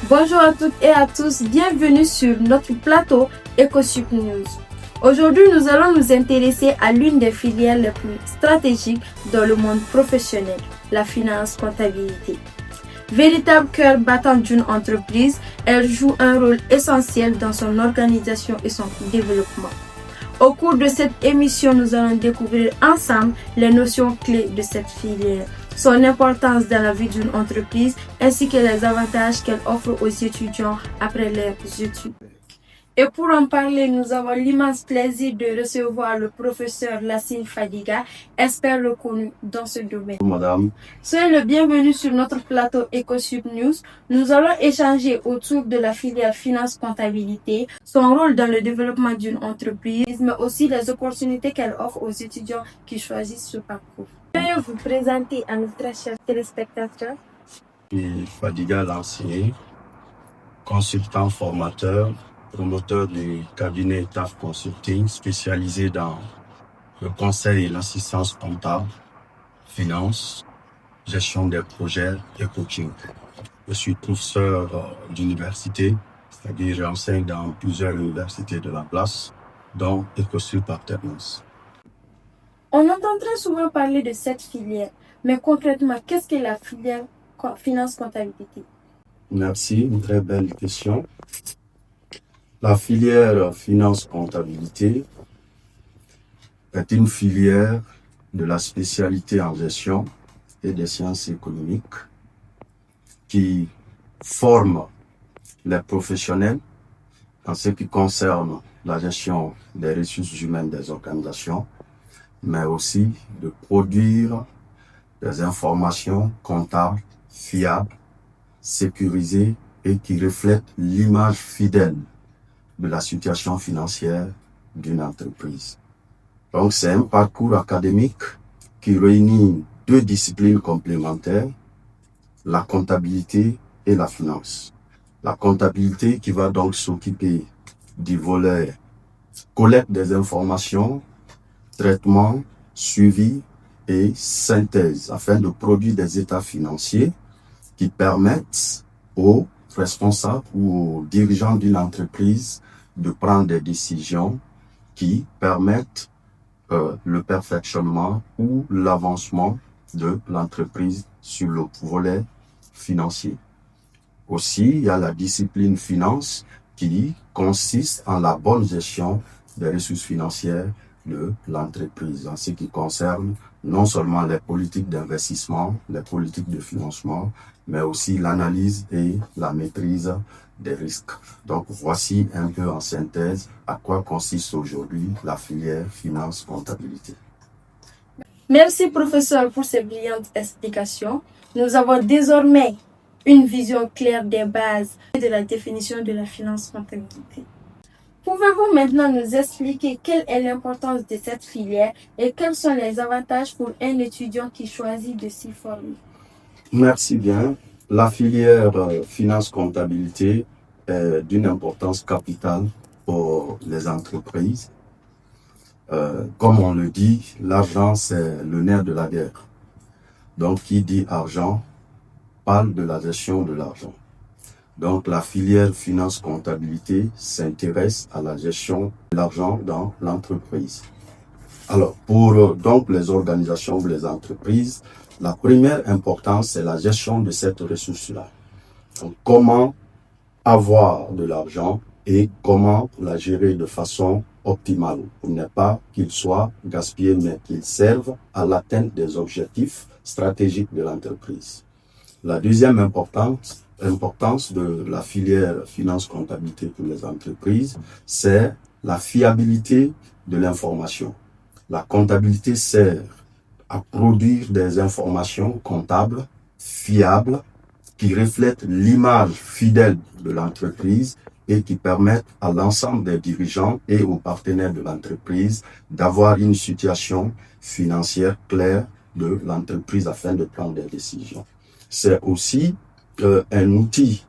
Bonjour à toutes et à tous, bienvenue sur notre plateau EcoSup News. Aujourd'hui, nous allons nous intéresser à l'une des filières les plus stratégiques dans le monde professionnel, la finance-comptabilité. Véritable cœur battant d'une entreprise, elle joue un rôle essentiel dans son organisation et son développement. Au cours de cette émission, nous allons découvrir ensemble les notions clés de cette filière, son importance dans la vie d'une entreprise ainsi que les avantages qu'elle offre aux étudiants après leurs études. Et pour en parler, nous avons l'immense plaisir de recevoir le professeur Lassine Fadiga, expert reconnu dans ce domaine. Madame. Soyez le bienvenu sur notre plateau EcoSup News. Nous allons échanger autour de la filière finance-comptabilité, son rôle dans le développement d'une entreprise, mais aussi les opportunités qu'elle offre aux étudiants qui choisissent ce parcours. Veuillez vous présenter à nos très chers téléspectateurs. Fadiga Lassine, consultant formateur, promoteur du cabinet TAF Consulting spécialisé dans le conseil et l'assistance comptable, finance, gestion des projets et coaching. Je suis professeur d'université, c'est-à-dire j'enseigne dans plusieurs universités de la place, dont EcoSup Alternance. On entend très souvent parler de cette filière, mais concrètement, qu'est-ce que la filière finance-comptabilité? Merci, une très belle question. La filière finance-comptabilité est une filière de la spécialité en gestion et des sciences économiques qui forme les professionnels en ce qui concerne la gestion des ressources humaines des organisations, mais aussi de produire des informations comptables, fiables, sécurisées et qui reflètent l'image fidèle de la situation financière d'une entreprise. Donc c'est un parcours académique qui réunit deux disciplines complémentaires, la comptabilité et la finance. La comptabilité qui va donc s'occuper du volet collecte des informations, traitement, suivi et synthèse afin de produire des états financiers qui permettent aux responsables ou aux dirigeants d'une entreprise de prendre des décisions qui permettent le perfectionnement ou l'avancement de l'entreprise sur le volet financier. Aussi, il y a la discipline finance qui consiste en la bonne gestion des ressources financières de l'entreprise en ce qui concerne non seulement les politiques d'investissement, les politiques de financement, mais aussi l'analyse et la maîtrise des risques. Donc voici un peu en synthèse à quoi consiste aujourd'hui la filière finance-comptabilité. Merci professeur pour ces brillantes explications. Nous avons désormais une vision claire des bases et de la définition de la finance-comptabilité. Pouvez-vous maintenant nous expliquer quelle est l'importance de cette filière et quels sont les avantages pour un étudiant qui choisit de s'y former? Merci bien. La filière finance-comptabilité est d'une importance capitale pour les entreprises. Comme on le dit, l'argent c'est le nerf de la guerre. Donc qui dit argent parle de la gestion de l'argent. Donc la filière finance-comptabilité s'intéresse à la gestion de l'argent dans l'entreprise. Alors pour donc les organisations ou les entreprises, la première importance c'est la gestion de cette ressource-là. Donc comment avoir de l'argent et comment la gérer de façon optimale pour ne pas qu'il soit gaspillé mais qu'il serve à l'atteinte des objectifs stratégiques de l'entreprise. La deuxième importance de la filière finance-comptabilité pour les entreprises, c'est la fiabilité de l'information. La comptabilité sert à produire des informations comptables fiables qui reflètent l'image fidèle de l'entreprise et qui permettent à l'ensemble des dirigeants et aux partenaires de l'entreprise d'avoir une situation financière claire de l'entreprise afin de prendre des décisions. C'est aussi un outil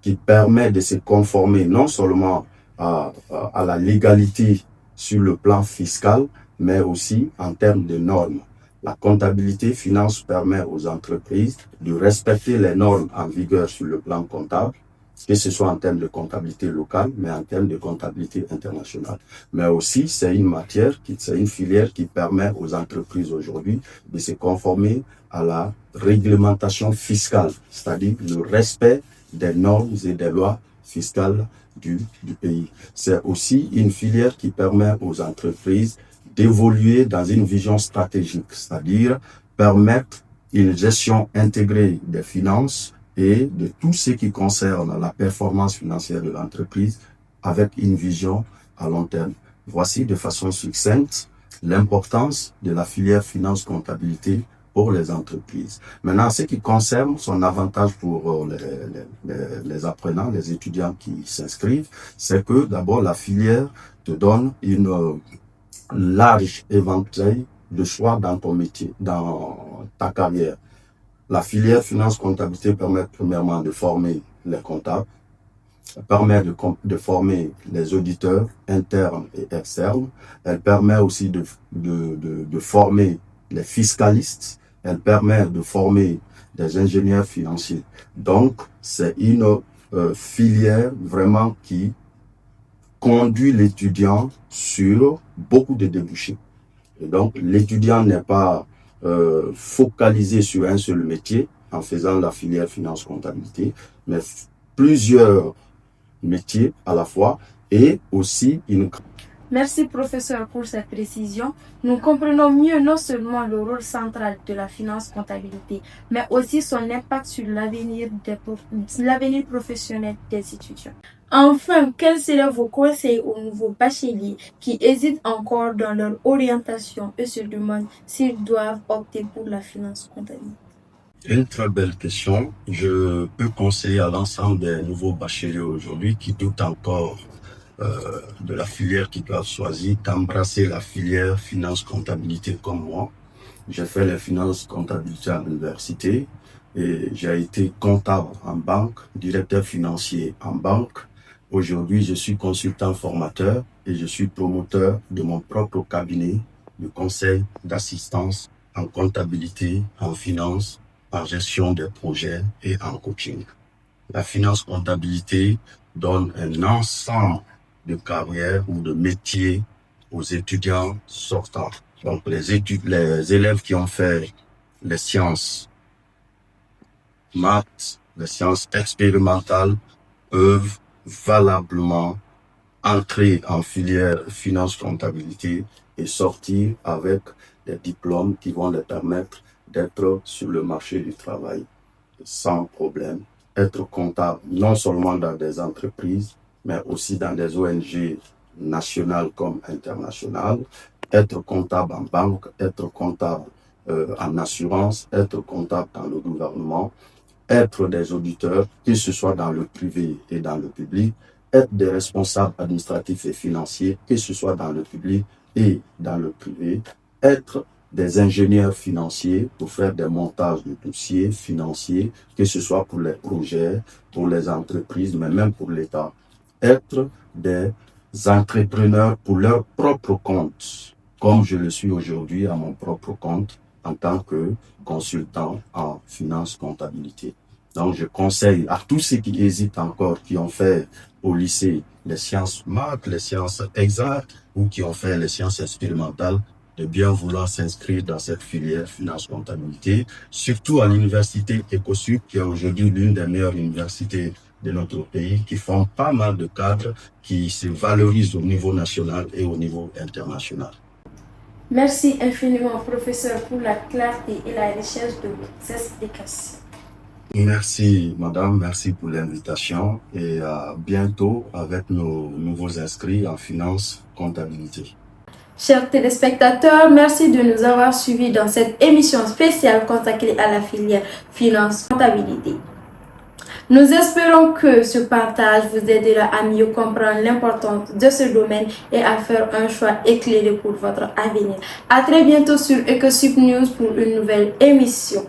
qui permet de se conformer non seulement à la légalité sur le plan fiscal, mais aussi en termes de normes. La comptabilité finance permet aux entreprises de respecter les normes en vigueur sur le plan comptable que ce soit en termes de comptabilité locale, mais en termes de comptabilité internationale. Mais aussi, c'est une filière qui permet aux entreprises aujourd'hui de se conformer à la réglementation fiscale, c'est-à-dire le respect des normes et des lois fiscales du pays. C'est aussi une filière qui permet aux entreprises d'évoluer dans une vision stratégique, c'est-à-dire permettre une gestion intégrée des finances et de tout ce qui concerne la performance financière de l'entreprise avec une vision à long terme. Voici de façon succincte l'importance de la filière finance-comptabilité pour les entreprises. Maintenant, ce qui concerne son avantage pour les apprenants, les étudiants qui s'inscrivent, c'est que d'abord la filière te donne une large éventail de choix dans ton métier, dans ta carrière. La filière finance-comptabilité permet premièrement de former les comptables, permet de former les auditeurs internes et externes. Elle permet aussi de former les fiscalistes. Elle permet de former des ingénieurs financiers. Donc, c'est une filière vraiment qui conduit l'étudiant sur beaucoup de débouchés. Et donc, l'étudiant n'est pas focalisé sur un seul métier en faisant la filière finance-comptabilité, mais plusieurs métiers à la fois et aussi une... Merci professeur pour cette précision. Nous comprenons mieux non seulement le rôle central de la finance-comptabilité, mais aussi son impact sur l'avenir professionnel des étudiants. Enfin, quels seraient vos conseils aux nouveaux bacheliers qui hésitent encore dans leur orientation et se demandent s'ils doivent opter pour la finance-comptabilité? Une très belle question. Je peux conseiller à l'ensemble des nouveaux bacheliers aujourd'hui qui doutent encore de la filière qu'ils doivent choisir, d'embrasser la filière finance-comptabilité comme moi. J'ai fait les finances-comptabilité à l'université et j'ai été comptable en banque, directeur financier en banque. Aujourd'hui, je suis consultant formateur et je suis promoteur de mon propre cabinet de conseil d'assistance en comptabilité, en finance, en gestion des projets et en coaching. La finance-comptabilité donne un ensemble de carrières ou de métiers aux étudiants sortants. Donc, les élèves qui ont fait les sciences maths, les sciences expérimentales peuvent valablement entrer en filière finance-comptabilité et sortir avec des diplômes qui vont leur permettre d'être sur le marché du travail sans problème. Être comptable non seulement dans des entreprises, mais aussi dans des ONG nationales comme internationales. Être comptable en banque, être comptable en assurance, être comptable dans le gouvernement, être des auditeurs, que ce soit dans le privé et dans le public, être des responsables administratifs et financiers, que ce soit dans le public et dans le privé, être des ingénieurs financiers pour faire des montages de dossiers financiers, que ce soit pour les projets, pour les entreprises, mais même pour l'État. Être des entrepreneurs pour leur propre compte, comme je le suis aujourd'hui à mon propre compte en tant que consultant en finance comptabilité. Donc, je conseille à tous ceux qui hésitent encore, qui ont fait au lycée les sciences maths, les sciences exactes ou qui ont fait les sciences expérimentales, de bien vouloir s'inscrire dans cette filière finance-comptabilité, surtout à l'université EcoSup, qui est aujourd'hui l'une des meilleures universités de notre pays, qui font pas mal de cadres, qui se valorisent au niveau national et au niveau international. Merci infiniment, professeur, pour la clarté et la richesse de vos explications. Merci, madame, merci pour l'invitation et à bientôt avec nos nouveaux inscrits en finance comptabilité. Chers téléspectateurs, merci de nous avoir suivis dans cette émission spéciale consacrée à la filière finance-comptabilité. Nous espérons que ce partage vous aidera à mieux comprendre l'importance de ce domaine et à faire un choix éclairé pour votre avenir. À très bientôt sur EcoSup News pour une nouvelle émission.